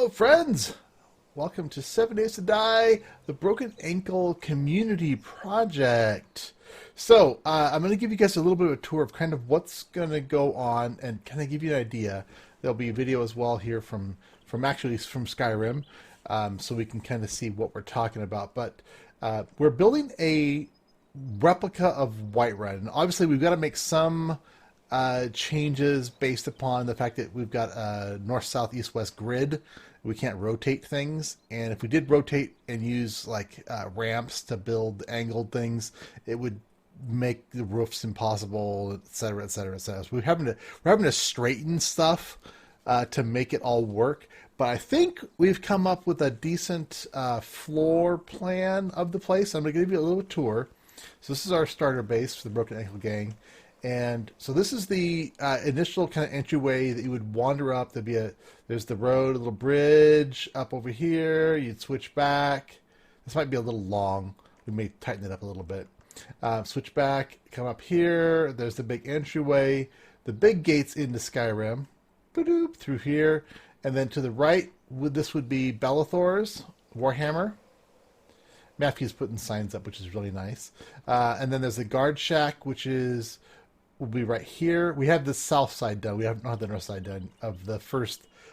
Hello, friends! Welcome to 7 Days to Die, the Broken Ankle Community Project. So, I'm going to give you guys a little bit of a tour of kind of what's going to go on and kind of give you an idea. There'll be a video as well here from Skyrim, so we can kind of see what we're talking about. But we're building a replica of Whiterun. And obviously, we've got to make some changes based upon the fact that we've got a north, south, east, west grid. We can't rotate things, and if we did rotate and use like ramps to build angled things, it would make the roofs impossible, etc., etc., etc. So we're having to straighten stuff to make it all work. But I think we've come up with a decent floor plan of the place. I'm going to give you a little tour. So this is our starter base for the Broken Ankle Gang. And so this is the initial kind of entryway that you would wander up. There's the road, a little bridge up over here. You'd switch back. This might be a little long. We may tighten it up a little bit. Switch back, come up here. There's the big entryway. The big gates into Skyrim. Ba-doop, through here. And then to the right, this would be Belethor's Warhammer. Mafke's putting signs up, which is really nice. And then there's the guard shack, which will be right here. We have the south side done. We haven't had the north side done of the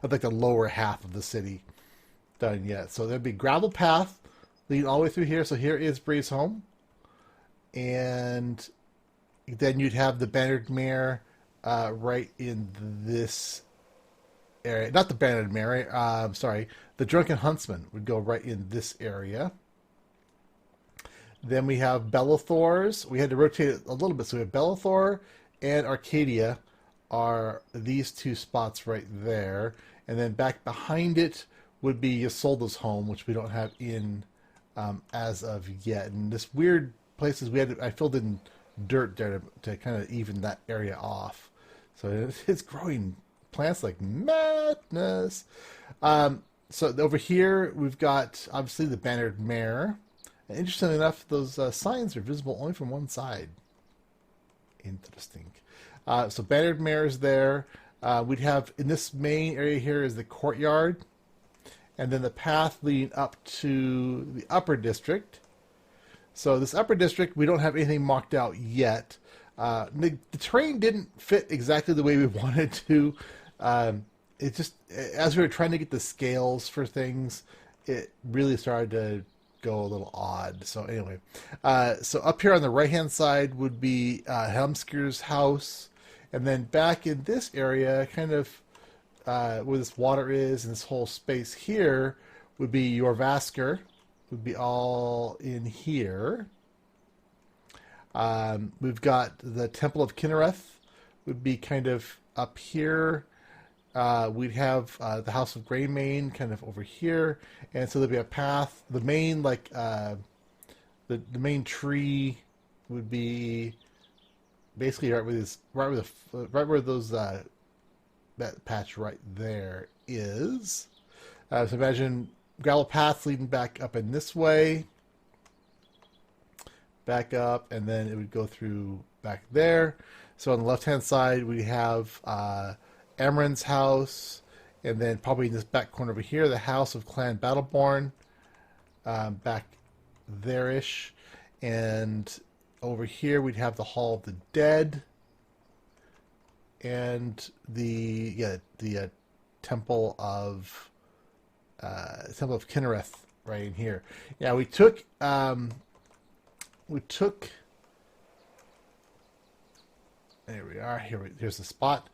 like the lower half of the city done yet. So there'd be gravel path leading all the way through here. So here is breezehome. And then you'd have the bannered mare right in this area. Not the bannered mare, sorry. The drunken huntsman would go right in this area. Then we have Belethor's. We had to rotate it a little bit. So we have Belethor and Arcadia are these two spots right there. And then back behind it would be Ysolda's home, which we don't have in as of yet. And this weird places I filled in dirt there to kind of even that area off. So it's growing plants like madness. So over here we've got obviously the bannered mare. Interestingly enough, those signs are visible only from one side. Interesting. So bannered mare is there. We'd have, in this main area here is the courtyard. And then the path leading up to the upper district. So this upper district, we don't have anything marked out yet. The terrain didn't fit exactly the way we wanted to. It just, as we were trying to get the scales for things, it really started to go a little odd. So anyway, so up here on the right hand side would be Helmskir's house, and then back in this area, kind of where this water is and this whole space here would be Jorvaskr, would be all in here. We've got the Temple of Kinnereth would be kind of up here. We'd have the House of Greymane kind of over here, and so there'd be a path. The main the main tree would be basically right where those that patch right there is. So imagine gravel path leading back up in this way, back up, and then it would go through back there. So on the left hand side we have Emran's house, and then probably in this back corner over here, the House of Clan Battleborn, back there-ish. And over here we'd have the Hall of the Dead, and the Temple of Kinnereth right in here. Yeah, we took there we are. Here's the spot.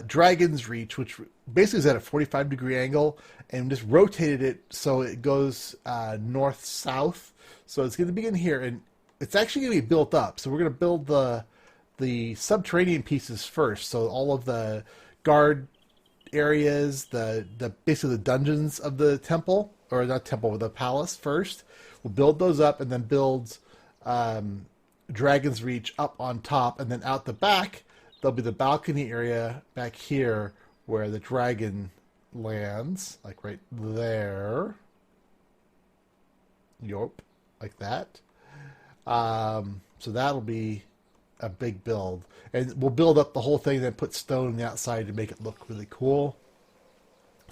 Dragon's Reach, which basically is at a 45-degree angle, and just rotated it so it goes north-south. So it's going to begin here, and it's actually going to be built up. So we're going to build the subterranean pieces first. So all of the guard areas, the basically the dungeons of the temple, or not temple, the palace first. We'll build those up, and then build Dragon's Reach up on top, and then out the back there'll be the balcony area back here where the dragon lands, like right there. Yup, like that. So that'll be a big build. And we'll build up the whole thing, then put stone on the outside to make it look really cool.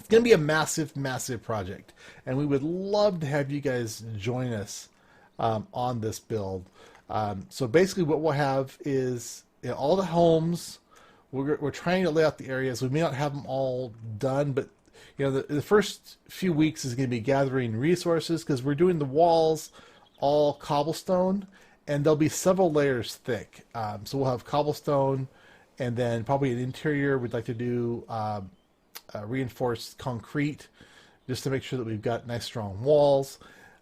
It's going to be a massive, massive project, and we would love to have you guys join us on this build. So basically, what we'll have is all the homes. We're trying to lay out the areas. We may not have them all done, but the first few weeks is going to be gathering resources because we're doing the walls all cobblestone, and they'll be several layers thick. So we'll have cobblestone, and then probably an interior. We'd like to do reinforced concrete just to make sure that we've got nice strong walls,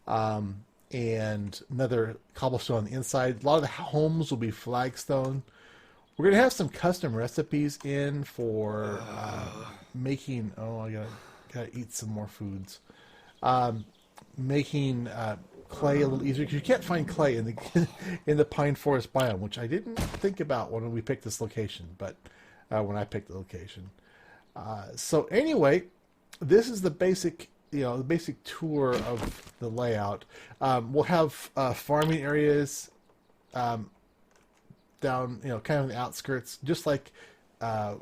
and another cobblestone on the inside. A lot of the homes will be flagstone. We're going to have some custom recipes in for making... Oh, I gotta eat some more foods. Making clay a little easier, because you can't find clay in the in the pine forest biome, which I didn't think about when we picked this location, but when I picked the location. So anyway, this is the basic, the basic tour of the layout. We'll have farming areas down, kind of on the outskirts, just like the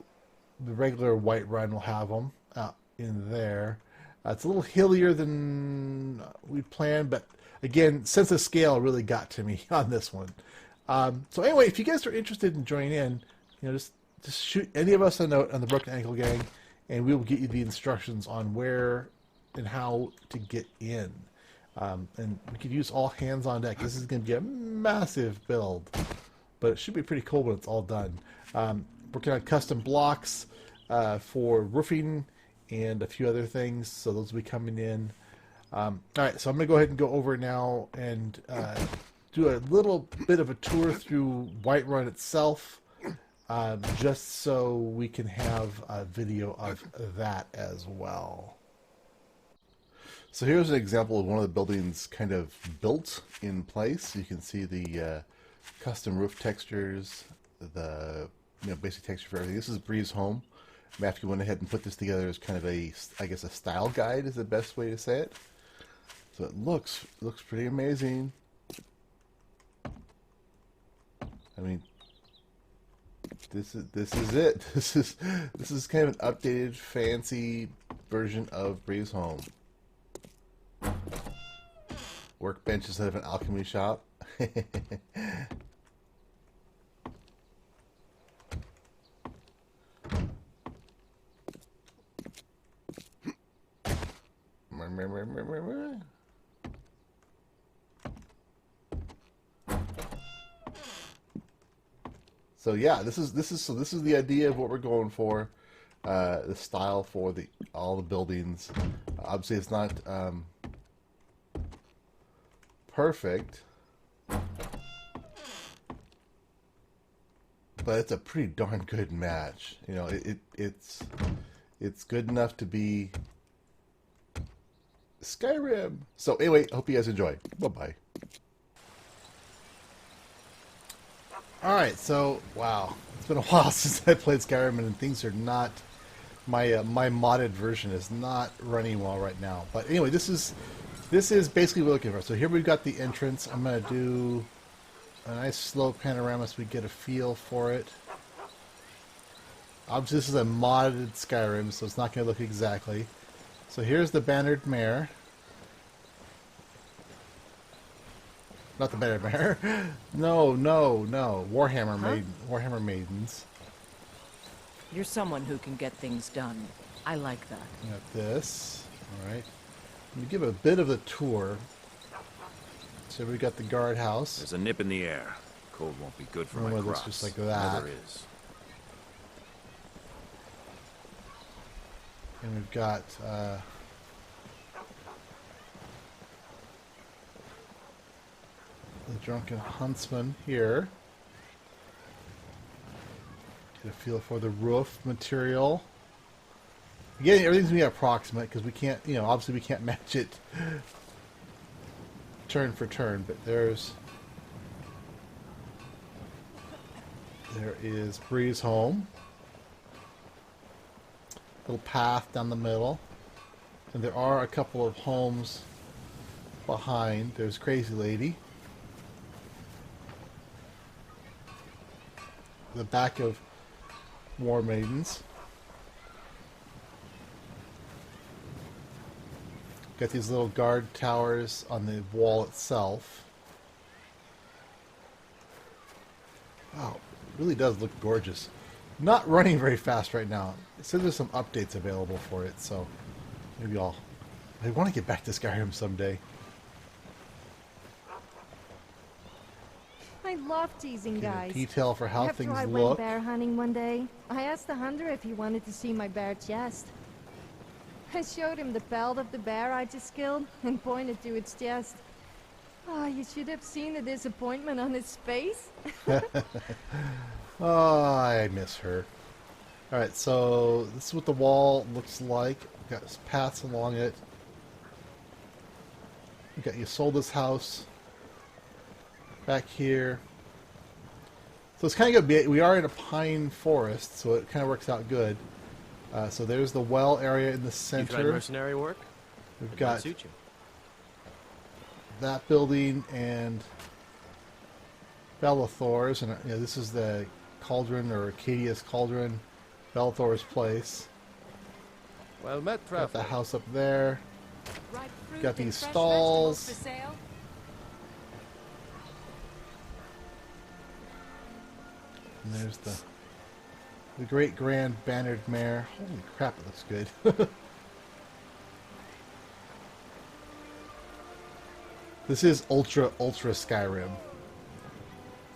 regular Whiterun will have them out in there. It's a little hillier than we planned, but again, sense of scale really got to me on this one. So anyway, if you guys are interested in joining in, just shoot any of us a note on the Broken Ankle Gang, and we will get you the instructions on where and how to get in. And we could use all hands on deck. This is going to be a massive build, but it should be pretty cool when it's all done. Working on custom blocks for roofing and a few other things, so those will be coming in. All right, so I'm going to go ahead and go over now and do a little bit of a tour through Whiterun itself, just so we can have a video of that as well. So here's an example of one of the buildings kind of built in place. You can see the custom roof textures, the basic texture for everything. This is breezehome. Mafke went ahead and put this together as kind of a style guide is the best way to say it. So it looks pretty amazing. I mean, this is it. This is kind of an updated, fancy version of breezehome. Workbench instead of an alchemy shop. So yeah, this is the idea of what we're going for. The style for all the buildings. Obviously, it's not perfect, but it's a pretty darn good match. It's good enough to be Skyrim. So anyway, I hope you guys enjoy. Bye-bye. Alright, so, wow. It's been a while since I played Skyrim, and things are not... My modded version is not running well right now. But anyway, this is basically what we're looking for. So here we've got the entrance. I'm going to do a nice slow panorama so we get a feel for it. Obviously, this is a modded Skyrim, so it's not going to look exactly. So here's the Bannered Mare. Not the Bannered Mare. No. Warhammer Warhammer Maidens. You're someone who can get things done. I like that. We got this. Alright. Let me give a bit of a tour. So we got the guardhouse. There's a nip in the air. Cold won't be good for my crops. Just like that. Never is. And we've got the Drunken Huntsman here. Get a feel for the roof material. Again, everything's going to be approximate because we can't, obviously we can't match it turn for turn, but there is breezehome. Little path down the middle. And there are a couple of homes behind. There's Crazy Lady. The back of War Maidens. Got these little guard towers on the wall itself. Wow, it really does look gorgeous. Not running very fast right now. It says there's some updates available for it, so maybe I want to get back to Skyrim someday. I love teasing guys. Detail for how After things I look. went bear hunting one day, I asked the hunter if he wanted to see my bear chest. I showed him the pelt of the bear I just killed and pointed to its chest. Oh, you should have seen the disappointment on his face. Oh, I miss her. Alright, so this is what the wall looks like. We've got paths along it. We got Isolde's house back here. So it's kind of good. We are in a pine forest, so it kind of works out good. So there's the well area in the You center. tried mercenary work? We've It got might suit you. that building and Bellathor's, and this is the cauldron, or Arcadia's cauldron, Bellathor's place. Well met, Got traveler. the house up there. Ripe fruit Got and these fresh stalls. vegetables for sale? And there's the great grand bannered mare. Holy crap, it looks good. This is ultra Skyrim.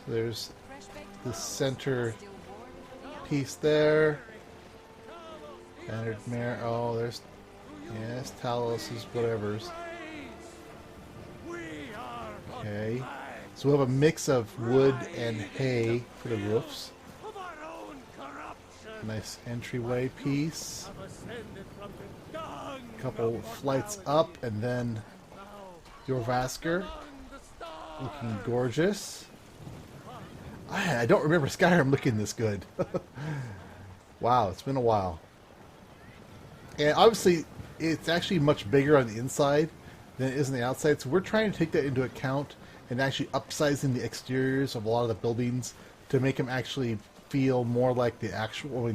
So there's Fresh baked the toast, center still warm from the oven. piece there. Bannered mare. Oh, there's yes, Talos's whatever's. Okay. So we'll have a mix of wood and hay for the roofs. Nice entryway piece. A couple flights up, and then Jorvasker, looking gorgeous. I don't remember Skyrim looking this good. Wow, it's been a while. And obviously, it's actually much bigger on the inside than it is on the outside, so we're trying to take that into account and actually upsizing the exteriors of a lot of the buildings to make them actually feel more like the actual,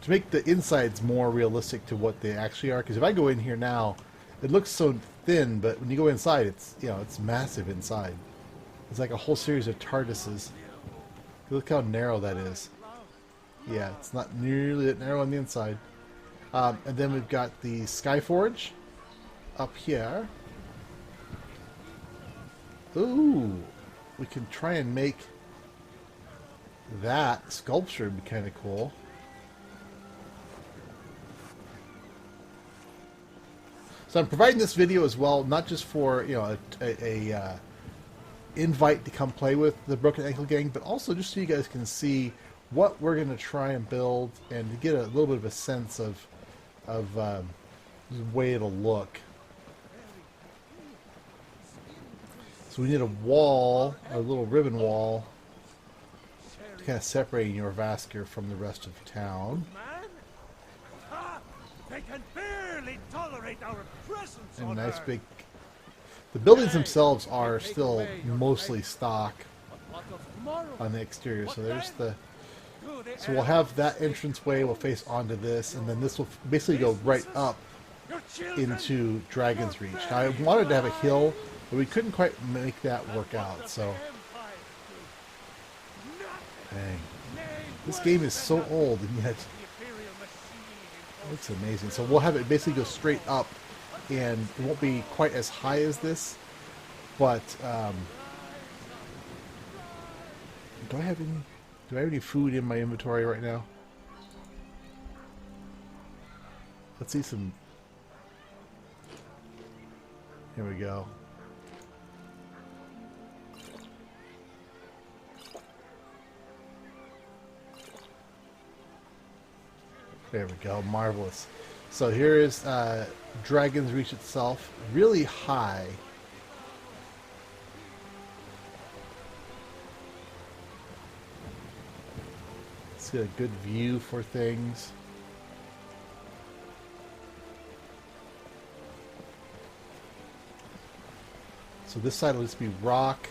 to make the insides more realistic to what they actually are. Because if I go in here now, it looks so thin, but when you go inside, it's it's massive inside. It's like a whole series of TARDISes. Look how narrow that is. Yeah, it's not nearly that narrow on the inside. And then we've got the Skyforge up here. Ooh, we can try and make that sculpture be kind of cool. So I'm providing this video as well, not just for a invite to come play with the Broken Ankle Gang, but also just so you guys can see what we're going to try and build and to get a little bit of a sense of the way it'll look. So we need a wall, a little ribbon wall, to kind of separating Jorvasker from the rest of town. They can barely tolerate our presence And on nice Earth. big. The buildings themselves are still mostly stock on the exterior. So there's the. So we'll have that entranceway will face onto this, and then this will basically go right up into Dragon's Reach. Now, I wanted to have a hill, but we couldn't quite make that work out. So, dang, this game is so old, and yet it looks amazing. So we'll have it basically go straight up, and it won't be quite as high as this, but do I have any food in my inventory right now? Let's see some. Here we go. There we go. Marvelous. So here is Dragon's Reach itself. Really high. It's got a good view for things. So this side will just be rock.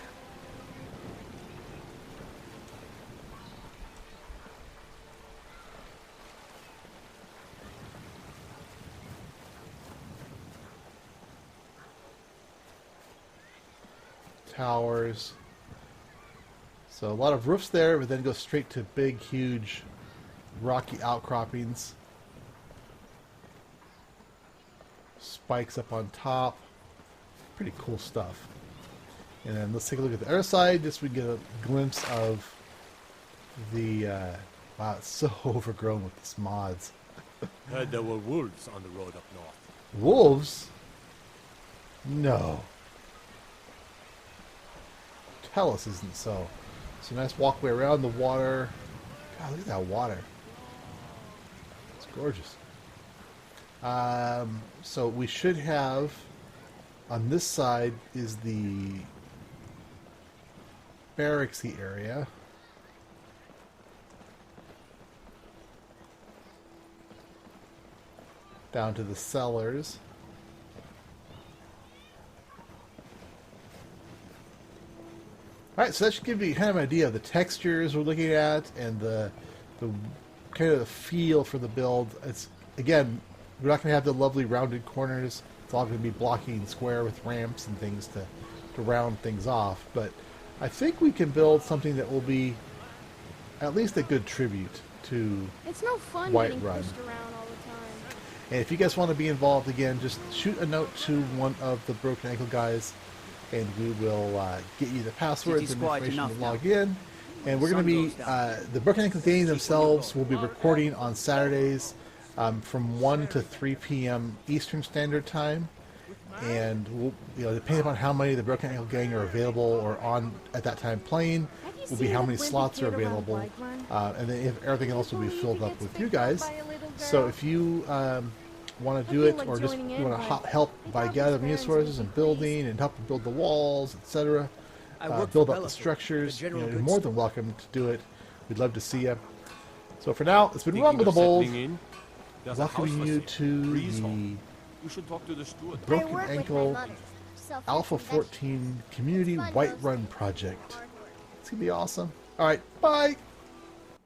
towers. So a lot of roofs there, but then go straight to big, huge, rocky outcroppings. Spikes up on top. Pretty cool stuff. And then let's take a look at the other side, just so we can get a glimpse of the... wow, it's so overgrown with these mods. Heard there were wolves on the road up north. Wolves? No. Tell us isn't so. It's a nice walkway around the water. God, look at that water. It's gorgeous. So we should have, on this side is the barracksy area. Down to the cellars. Alright, so that should give you kind of an idea of the textures we're looking at and the kind of the feel for the build. It's, again, we're not going to have the lovely rounded corners. It's all going to be blocky and square with ramps and things to round things off. But I think we can build something that will be at least a good tribute to It's no fun Whiterun. getting pushed around all the time. And if you guys want to be involved, again, just shoot a note to one of the Broken Ankle guys, and we will get you the passwords and information to log in. And we're going to be, the Broken Ankle game themselves will be recording on Saturdays from 1 to 3 p.m. Eastern Standard Time. And we'll, depending upon how many of the Broken Ankle gang are available or on at that time playing, will be how many slots are available. And then if everything else will be filled up with you guys. So if you want to do it, or just you want to help by gathering resources and building and help build the walls, etc., build up the structures, you're more than welcome to do it. We'd love to see you. So for now, it's been RongoTheBold, welcoming you to the Broken Ankle Alpha 14 Community Whiterun Project. It's going to be awesome. Alright, bye!